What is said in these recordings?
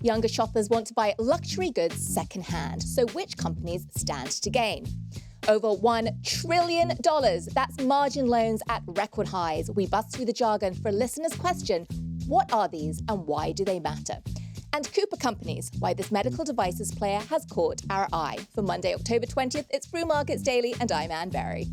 Younger shoppers want to buy luxury goods secondhand, so which companies stand to gain? Over $1 trillion. That's margin loans at record highs. We bust through the jargon for a listener's question: what are these and why do they matter? And Cooper Companies, why this medical devices player has caught our eye. For Monday, October 20th, it's Brew Markets Daily, and I'm Anne Berry.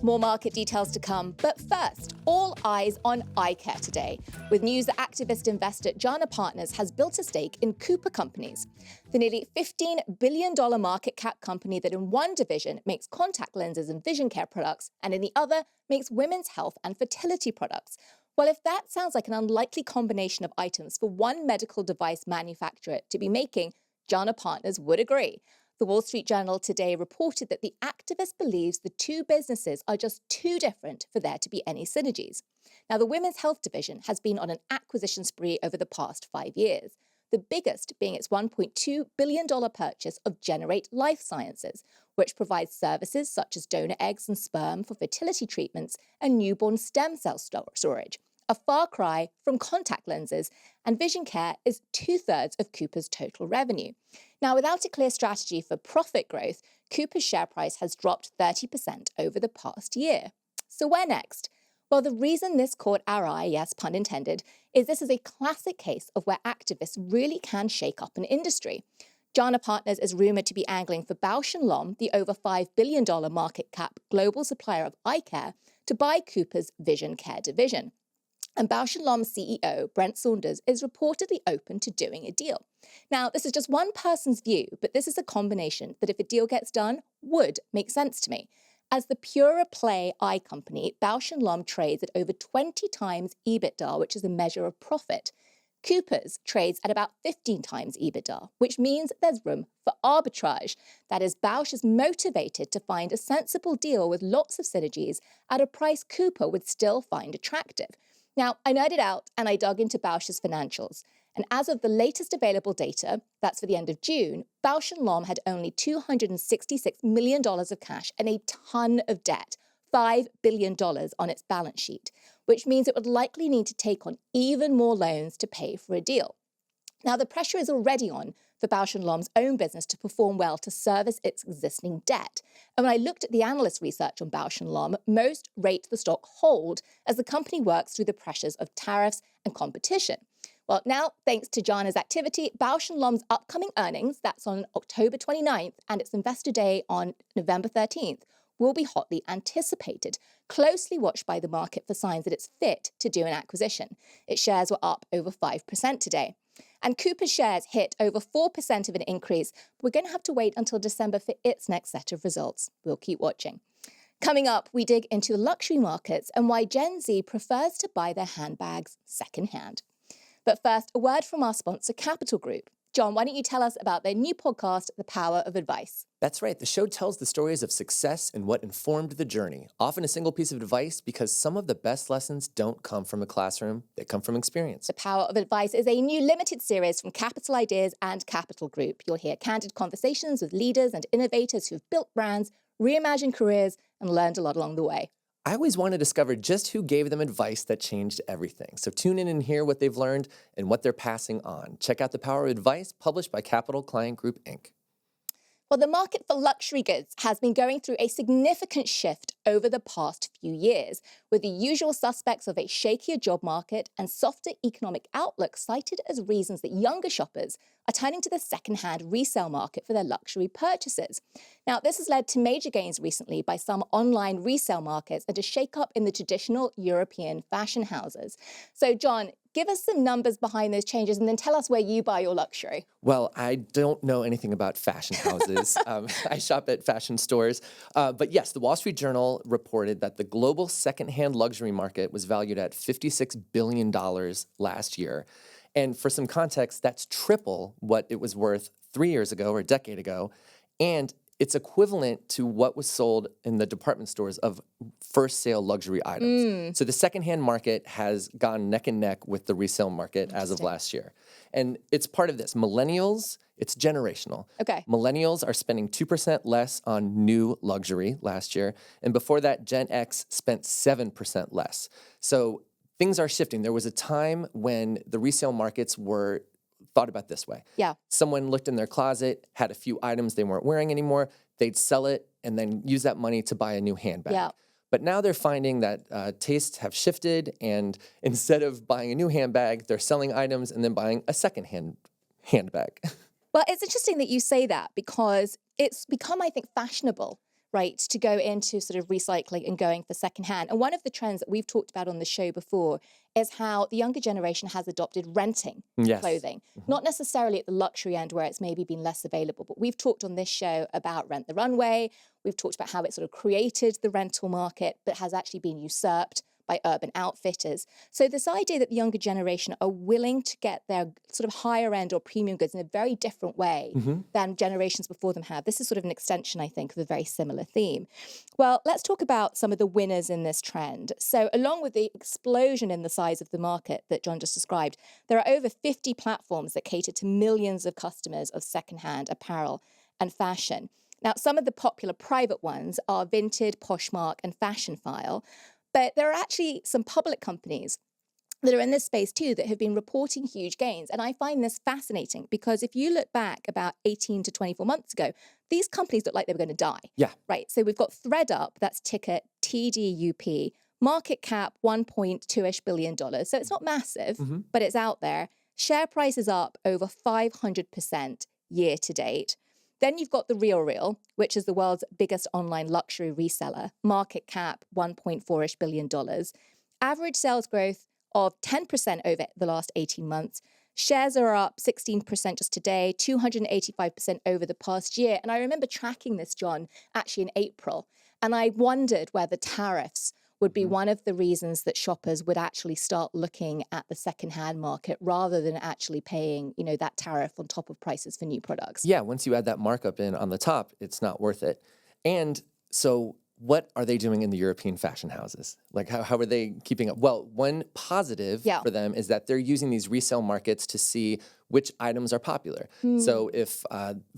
More market details to come, but first, all eyes on eye care today, with news that activist investor Uchenna Partners has built a stake in Cooper Companies, the nearly $15 billion market cap company that in one division makes contact lenses and vision care products, and in the other makes women's health and fertility products. Well, if that sounds like an unlikely combination of items for one medical device manufacturer to be making, Uchenna Partners would agree. The Wall Street Journal today reported that the activist believes the two businesses are just too different for there to be any synergies. Now, the women's health division has been on an acquisition spree over the past 5 years, the biggest being its $1.2 billion purchase of Generate Life Sciences, which provides services such as donor eggs and sperm for fertility treatments and newborn stem cell storage. A far cry from contact lenses, and vision care is 2/3 of Cooper's total revenue. Now, without a clear strategy for profit growth, Cooper's share price has dropped 30% over the past year. So where next? Well, the reason this caught our eye, yes, pun intended, is this is a classic case of where activists really can shake up an industry. Uchenna Partners is rumoured to be angling for Bausch & Lomb, the over $5 billion market cap global supplier of eye care, to buy Cooper's vision care division. And Bausch & Lomb's CEO, Brent Saunders, is reportedly open to doing a deal. Now, this is just one person's view, but this is a combination that, if a deal gets done, would make sense to me. As the purer play eye company, Bausch & Lomb trades at over 20 times EBITDA, which is a measure of profit. Cooper's trades at about 15 times EBITDA, which means there's room for arbitrage. That is, Bausch is motivated to find a sensible deal with lots of synergies at a price Cooper would still find attractive. Now, I nerded out and I dug into Bausch's financials. And as of the latest available data, that's for the end of June, Bausch & Lomb had only $266 million of cash and a ton of debt, $5 billion on its balance sheet, which means it would likely need to take on even more loans to pay for a deal. Now, the pressure is already on for Bausch & Lomb's own business to perform well to service its existing debt. And when I looked at the analyst research on Bausch & Lomb, most rate the stock hold as the company works through the pressures of tariffs and competition. Well, now, thanks to Uchenna's activity, Bausch & Lomb's upcoming earnings, that's on October 29th, and its Investor Day on November 13th, will be hotly anticipated, closely watched by the market for signs that it's fit to do an acquisition. Its shares were up over 5% today. And Cooper's shares hit over 4% of an increase, but we're going to have to wait until December for its next set of results. We'll keep watching. Coming up, we dig into the luxury markets and why Gen Z prefers to buy their handbags secondhand. But first, a word from our sponsor, Capital Group. John, why don't you tell us about their new podcast, The Power of Advice? That's right. The show tells the stories of success and what informed the journey, often a single piece of advice, because some of the best lessons don't come from a classroom, they come from experience. The Power of Advice is a new limited series from Capital Ideas and Capital Group. You'll hear candid conversations with leaders and innovators who've built brands, reimagined careers, and learned a lot along the way. I always want to discover just who gave them advice that changed everything. So tune in and hear what they've learned and what they're passing on. Check out The Power of Advice, published by Capital Client Group, Inc. Well, the market for luxury goods has been going through a significant shift over the past few years, with the usual suspects of a shakier job market and softer economic outlook cited as reasons that younger shoppers are turning to the second-hand resale market for their luxury purchases. Now, this has led to major gains recently by some online resale markets and a shake-up in the traditional European fashion houses. So, John, give us some numbers behind those changes and then tell us where you buy your luxury. Well, I don't know anything about fashion houses. I shop at fashion stores. But yes, the Wall Street Journal reported that the global secondhand luxury market was valued at $56 billion last year. And for some context, that's triple what it was worth 3 years ago or a decade ago. And it's equivalent to what was sold in the department stores of first sale luxury items. So the secondhand market has gone neck and neck with the resale market as of last year. And it's part of this. Millennials, it's generational. Okay. Millennials are spending 2% less on new luxury last year. And before that, Gen X spent 7% less. So things are shifting. There was a time when the resale markets were thought about this way. Yeah. Someone looked in their closet, had a few items they weren't wearing anymore. They'd sell it and then use that money to buy a new handbag. Yeah. But now they're finding that tastes have shifted, and instead of buying a new handbag, they're selling items and then buying a secondhand handbag. Well, it's interesting that you say that because it's become, I think, fashionable, right, to go into sort of recycling and going for secondhand. And one of the trends that we've talked about on the show before is how the younger generation has adopted renting clothing. Not necessarily at the luxury end where it's maybe been less available, but we've talked on this show about Rent the Runway. We've talked about how it sort of created the rental market, but has actually been usurped by Urban Outfitters. So this idea that the younger generation are willing to get their sort of higher end or premium goods in a very different way than generations before them have. This is sort of an extension, I think, of a very similar theme. Well, let's talk about some of the winners in this trend. So along with the explosion in the size of the market that John just described, there are over 50 platforms that cater to millions of customers of secondhand apparel and fashion. Now, some of the popular private ones are Vinted, Poshmark, and Fashionphile. But there are actually some public companies that are in this space too that have been reporting huge gains. And I find this fascinating because if you look back about 18 to 24 months ago, these companies look like they were going to die. Yeah. Right. So we've got ThredUp, that's ticker TDUP, market cap $1.2-ish billion. So it's not massive, but it's out there. Share price is up over 500% year to date. Then you've got The RealReal, which is the world's biggest online luxury reseller, market cap $1.4-ish billion. Average sales growth of 10% over the last 18 months. Shares are up 16% just today, 285% over the past year. And I remember tracking this, John, actually in April. And I wondered whether tariffs would be one of the reasons that shoppers would actually start looking at the secondhand market rather than actually paying, you know, that tariff on top of prices for new products. Yeah, once you add that markup in on the top, it's not worth it. And so what are they doing in the European fashion houses? Like, how are they keeping up? Well, one positive for them is that they're using these resale markets to see which items are popular. So if,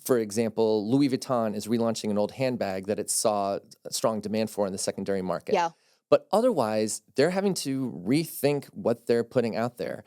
for example, Louis Vuitton is relaunching an old handbag that it saw a strong demand for in the secondary market. Yeah. But otherwise, they're having to rethink what they're putting out there.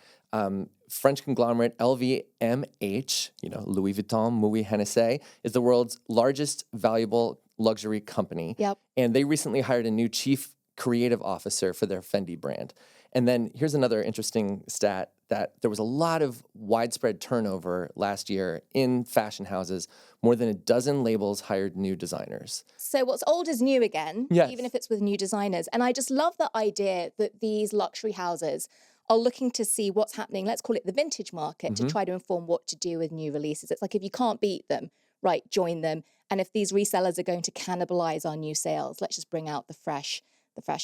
French conglomerate LVMH, you know, Louis Vuitton, Moët Hennessy, is the world's largest valuable luxury company. Yep. And they recently hired a new chief creative officer for their Fendi brand. And then here's another interesting stat that there was a lot of widespread turnover last year in fashion houses. More than a dozen labels hired new designers. So what's old is new again, even if it's with new designers. And I just love the idea that these luxury houses are looking to see what's happening, let's call it the vintage market, to try to inform what to do with new releases. It's like if you can't beat them, right, join them. And if these resellers are going to cannibalize our new sales, let's just bring out the fresh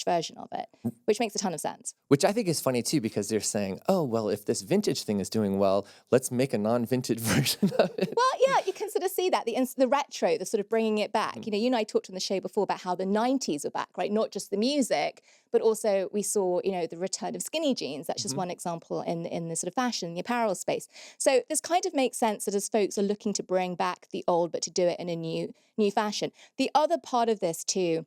version of it, which makes a ton of sense. Which I think is funny too, because they're saying, oh, well, if this vintage thing is doing well, let's make a non-vintage version of it. Well, yeah, you can sort of see that, the retro, the sort of bringing it back. You know, you and I talked on the show before about how the 90s were back, right? Not just the music, but also we saw, you know, the return of skinny jeans. That's just one example in the sort of fashion, the apparel space. So this kind of makes sense that as folks are looking to bring back the old, but to do it in a new fashion. The other part of this too,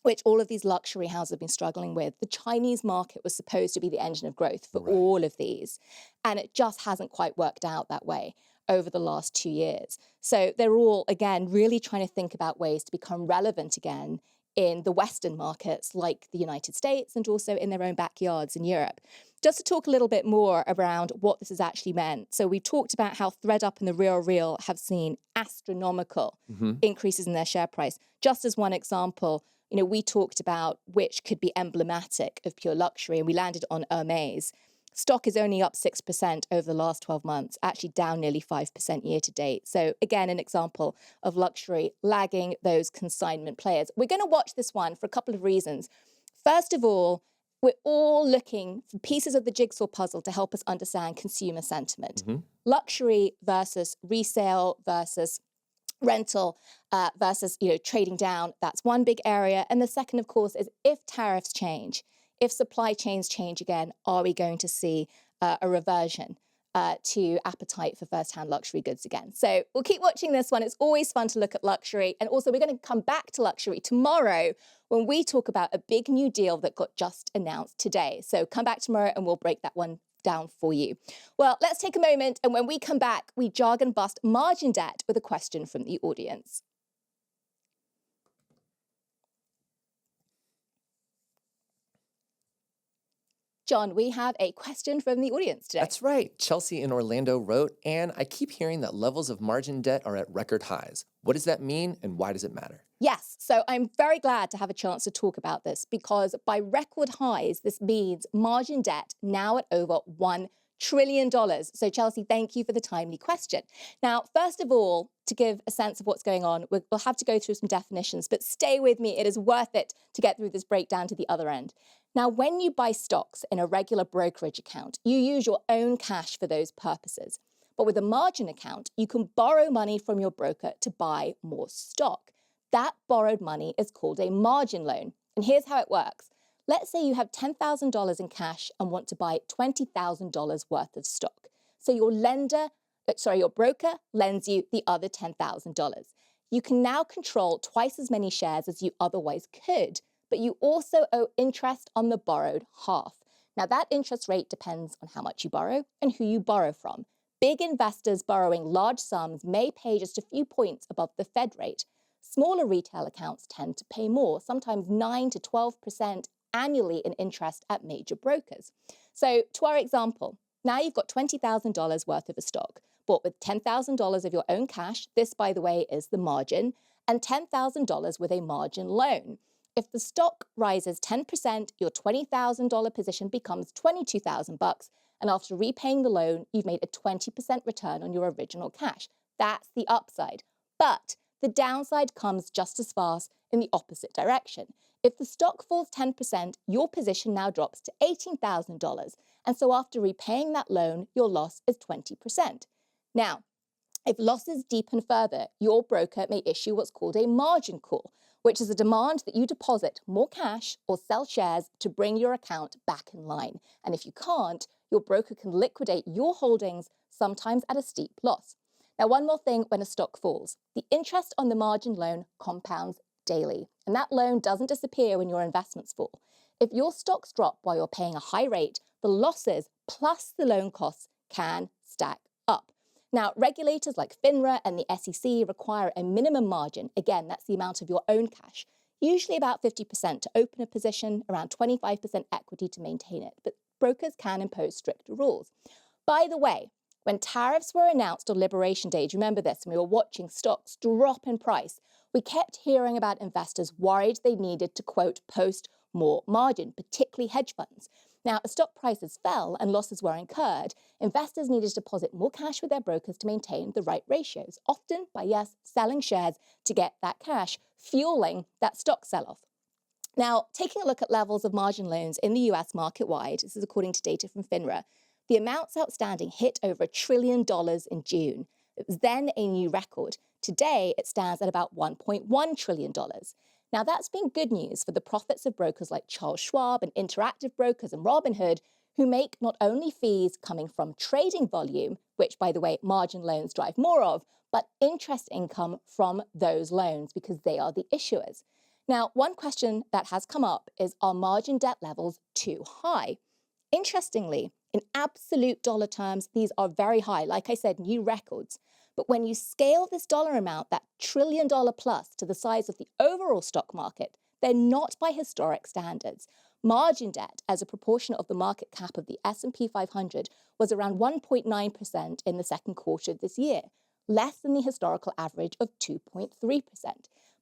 which all of these luxury houses have been struggling with. The Chinese market was supposed to be the engine of growth for all of these, and it just hasn't quite worked out that way over the last 2 years. So they're all, again, really trying to think about ways to become relevant again in the Western markets like the United States and also in their own backyards in Europe. Just to talk a little bit more around what this has actually meant. So we talked about how ThredUp and The RealReal have seen astronomical increases in their share price. Just as one example, you know, we talked about which could be emblematic of pure luxury, and we landed on Hermes. Stock is only up 6% over the last 12 months, actually down nearly 5% year to date. So again, an example of luxury lagging those consignment players. We're going to watch this one for a couple of reasons. First of all, we're all looking for pieces of the jigsaw puzzle to help us understand consumer sentiment. Luxury versus resale versus rental versus trading down. That's one big area. And the second, of course, is if tariffs change, if supply chains change again, are we going to see a reversion to appetite for first-hand luxury goods again? So we'll keep watching this one. It's always fun to look at luxury. And also, we're going to come back to luxury tomorrow when we talk about a big new deal that got just announced today. So come back tomorrow and we'll break that one down for you. Well, let's take a moment. And when we come back, we jargon bust margin debt with a question from the audience. John, we have a question from the audience today. That's right. Chelsea in Orlando wrote, and I keep hearing that levels of margin debt are at record highs. What does that mean and why does it matter? Yes, so I'm very glad to have a chance to talk about this because by record highs, this means margin debt now at over $1 trillion. So Chelsea, thank you for the timely question. Now, first of all, to give a sense of what's going on, we'll have to go through some definitions, but stay with me. It is worth it to get through this breakdown to the other end. Now, when you buy stocks in a regular brokerage account, you use your own cash for those purposes. But with a margin account, you can borrow money from your broker to buy more stock. That borrowed money is called a margin loan. And here's how it works. Let's say you have $10,000 in cash and want to buy $20,000 worth of stock. So your broker lends you the other $10,000. You can now control twice as many shares as you otherwise could, but you also owe interest on the borrowed half. Now, that interest rate depends on how much you borrow and who you borrow from. Big investors borrowing large sums may pay just a few points above the Fed rate. Smaller retail accounts tend to pay more, sometimes 9 to 12% annually in interest at major brokers. So to our example, now you've got $20,000 worth of a stock, bought with $10,000 of your own cash. This, by the way, is the margin, and $10,000 with a margin loan. If the stock rises 10%, your $20,000 position becomes $22,000, and after repaying the loan, you've made a 20% return on your original cash. That's the upside. But the downside comes just as fast in the opposite direction. If the stock falls 10%, your position now drops to $18,000. And so after repaying that loan, your loss is 20%. Now, if losses deepen further, your broker may issue what's called a margin call, which is a demand that you deposit more cash or sell shares to bring your account back in line. And if you can't, your broker can liquidate your holdings, sometimes at a steep loss. Now, one more thing when a stock falls. The interest on the margin loan compounds daily, and that loan doesn't disappear when your investments fall. If your stocks drop while you're paying a high rate, the losses plus the loan costs can stack up. Now, regulators like FINRA and the SEC require a minimum margin. Again, that's the amount of your own cash, usually about 50% to open a position, around 25% equity to maintain it. But brokers can impose stricter rules. By the way, when tariffs were announced on Liberation Day, do you remember this? And we were watching stocks drop in price. We kept hearing about investors worried they needed to, quote, post more margin, particularly hedge funds. Now, as stock prices fell and losses were incurred, investors needed to deposit more cash with their brokers to maintain the right ratios, often by, yes, selling shares to get that cash, fueling that stock sell-off. Now, taking a look at levels of margin loans in the US market-wide, this is according to data from FINRA, the amounts outstanding hit over $1 trillion in June. It was then a new record. Today, it stands at about $1.1 trillion. Now, that's been good news for the profits of brokers like Charles Schwab and Interactive Brokers and Robinhood, who make not only fees coming from trading volume, which, by the way, margin loans drive more of, but interest income from those loans because they are the issuers. Now, one question that has come up is, are margin debt levels too high? Interestingly, in absolute dollar terms, these are very high. Like I said, new records. But when you scale this dollar amount, that $1 trillion plus, to the size of the overall stock market, they're not by historic standards. Margin debt as a proportion of the market cap of the S&P 500 was around 1.9% in the second quarter of this year, less than the historical average of 2.3%.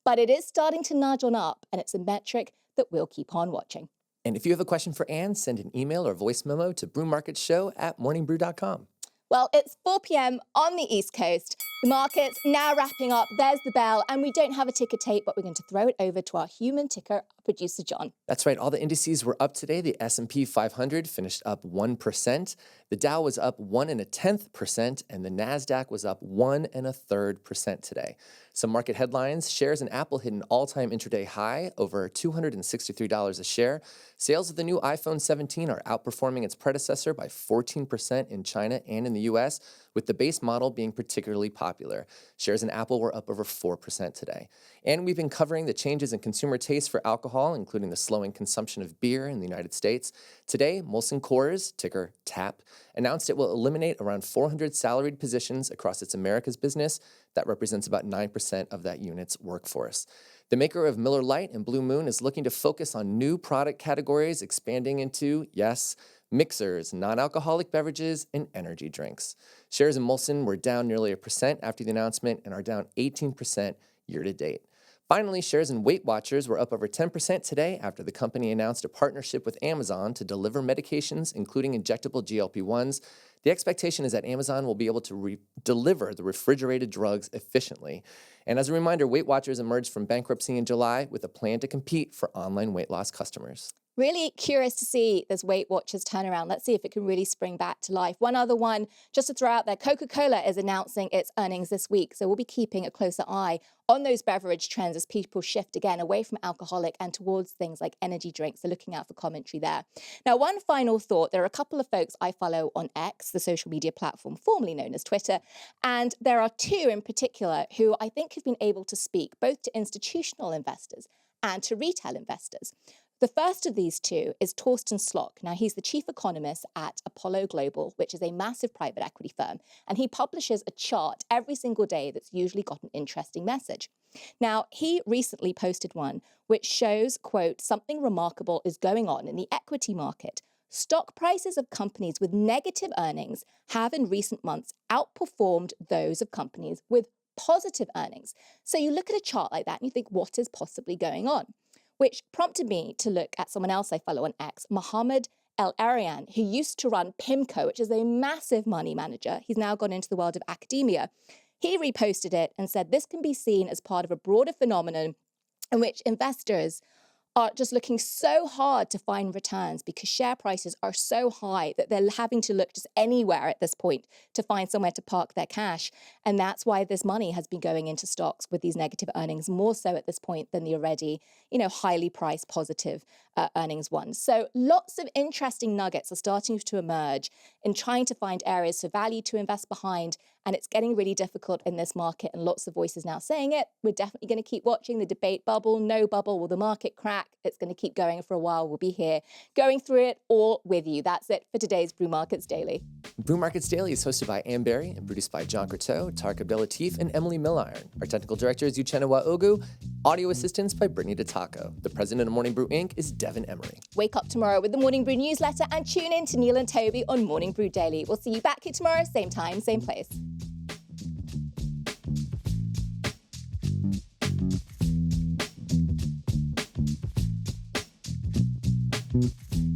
But it is starting to nudge on up, and it's a metric that we'll keep on watching. And if you have a question for Anne, send an email or voice memo to brewmarketshow@morningbrew.com. Well, it's 4 p.m. on the East Coast. The market's now wrapping up. There's the bell, and we don't have a ticker tape, but we're going to throw it over to our human ticker producer John. That's right. All the indices were up today. The S&P 500 finished up 1%. The Dow was up 1.1%, and the Nasdaq was up 1.33% today. Some market headlines: shares in Apple hit an all-time intraday high, over $263 a share. Sales of the new iPhone 17 are outperforming its predecessor by 14% in China and in the U.S., with the base model being particularly popular. Shares in Apple were up over 4% today. And we've been covering the changes in consumer taste for alcohol, including the slowing consumption of beer in the United States. Today, Molson Coors, ticker TAP, announced it will eliminate around 400 salaried positions across its Americas business. That represents about 9% of that unit's workforce. The maker of Miller Lite and Blue Moon is looking to focus on new product categories, expanding into, yes, mixers, non-alcoholic beverages, and energy drinks. Shares in Molson were down nearly 1% after the announcement and are down 18% year to date. Finally, shares in Weight Watchers were up over 10% today after the company announced a partnership with Amazon to deliver medications, including injectable GLP-1s. The expectation is that Amazon will be able to deliver the refrigerated drugs efficiently. And as a reminder, Weight Watchers emerged from bankruptcy in July with a plan to compete for online weight loss customers. Really curious to see this Weight Watchers turnaround. Let's see if it can really spring back to life. One other one, just to throw out there, Coca-Cola is announcing its earnings this week. So we'll be keeping a closer eye on those beverage trends as people shift again away from alcoholic and towards things like energy drinks. So looking out for commentary there. Now, one final thought. There are a couple of folks I follow on X, the social media platform formerly known as Twitter. And there are two in particular who I think have been able to speak both to institutional investors and to retail investors. The first of these two is Torsten Slok. Now, he's the chief economist at Apollo Global, which is a massive private equity firm, and he publishes a chart every single day that's usually got an interesting message. Now, he recently posted one which shows, quote, something remarkable is going on in the equity market. Stock prices of companies with negative earnings have in recent months outperformed those of companies with positive earnings. So you look at a chart like that and you think, what is possibly going on? Which prompted me to look at someone else I follow on X, Mohammed El Arian, who used to run PIMCO, which is a massive money manager. He's now gone into the world of academia. He reposted it and said this can be seen as part of a broader phenomenon in which investors are just looking so hard to find returns because share prices are so high that they're having to look just anywhere at this point to find somewhere to park their cash. And that's why this money has been going into stocks with these negative earnings, more so at this point than the already, highly priced positive earnings ones. So lots of interesting nuggets are starting to emerge in trying to find areas for value to invest behind. And it's getting really difficult in this market, and lots of voices now saying it. We're definitely going to keep watching the debate bubble. No bubble. Will the market crack? It's going to keep going for a while. We'll be here going through it all with you. That's it for today's Brew Markets Daily. Brew Markets Daily is hosted by Emery and produced by John Crotteau, Tariq Abdellatif, and Emily Milliron. Our technical director is Uchenna Nwaogu. Audio assistance by Brittany DeTaco. The president of Morning Brew Inc. is Devin Emery. Wake up tomorrow with the Morning Brew newsletter and tune in to Neil and Toby on Morning Brew Daily. We'll see you back here tomorrow, same time, same place. Thank you.